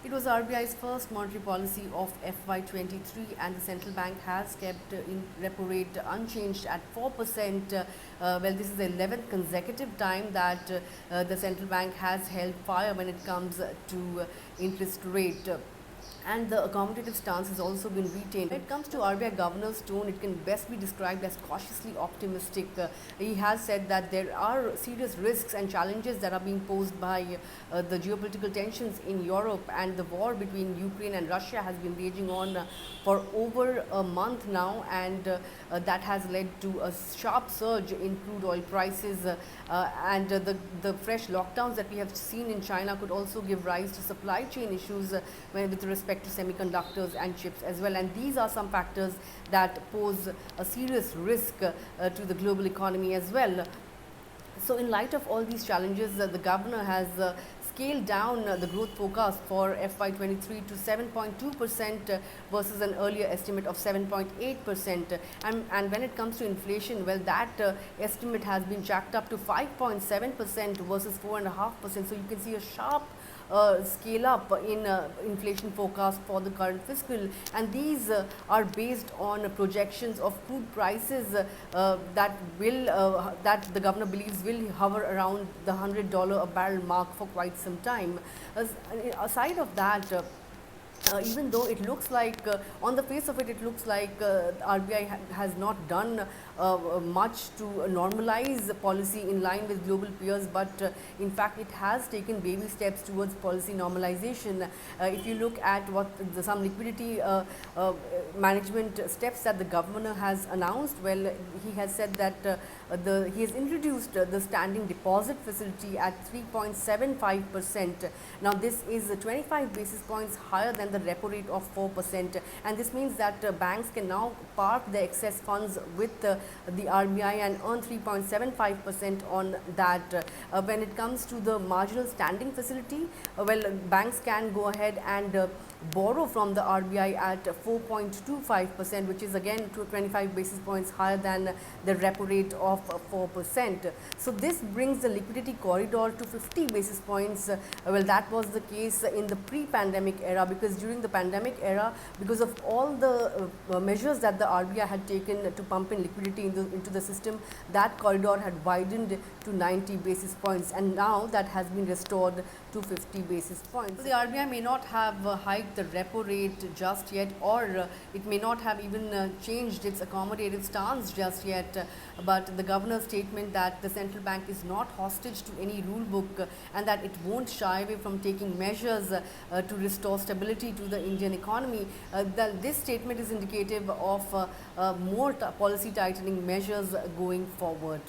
It was RBI's first monetary policy of FY23, and the central bank has kept in repo rate unchanged at 4%. This is the 11th consecutive time that the central bank has held fire when it comes to interest rate. And the accommodative stance has also been retained. When it comes to RBI governor's tone, it can best be described as cautiously optimistic. He has said that there are serious risks and challenges that are being posed by the geopolitical tensions in Europe, and the war between Ukraine and Russia has been raging on for over a month now, and that has led to a sharp surge in crude oil prices, and the fresh lockdowns that we have seen in China could also give rise to supply chain issues with respect to semiconductors and chips as well, and these are some factors that pose a serious risk to the global economy as well. So in light of all these challenges, the governor has scaled down the growth forecast for FY23 to 7.2% versus an earlier estimate of 7.8%. And when it comes to inflation, well, that estimate has been jacked up to 5.7% versus 4.5%. So you can see a sharp scale up in inflation forecast for the current fiscal, and these are based on projections of crude prices that the governor believes will hover around the $100 a barrel mark for quite some time. Aside of that, even though it looks like, on the face of it, it looks like RBI has not done much to normalize policy in line with global peers, but in fact it has taken baby steps towards policy normalization. If you look at what some liquidity management steps that the governor has announced, well, he has said that he has introduced the standing deposit facility at 3.75%. Now this is 25 basis points higher than the repo rate of 4%, and this means that banks can now park their excess funds with the RBI and earn 3.75% on that. When it comes to the marginal standing facility, banks can go ahead and borrow from the RBI at 4.25%, which is again 25 basis points higher than the repo rate of 4%. So this brings the liquidity corridor to 50 basis points. That was the case in the pre-pandemic era, because during the pandemic era, because of all the measures that the RBI had taken to pump in liquidity into the system, that corridor had widened to 90 basis points, and now that has been restored to 50 basis points. So the RBI may not have hiked the repo rate just yet, or it may not have even changed its accommodative stance just yet, but the governor's statement that the central bank is not hostage to any rule book and that it won't shy away from taking measures to restore stability to the Indian economy, this statement is indicative of more policy tightening measures going forward.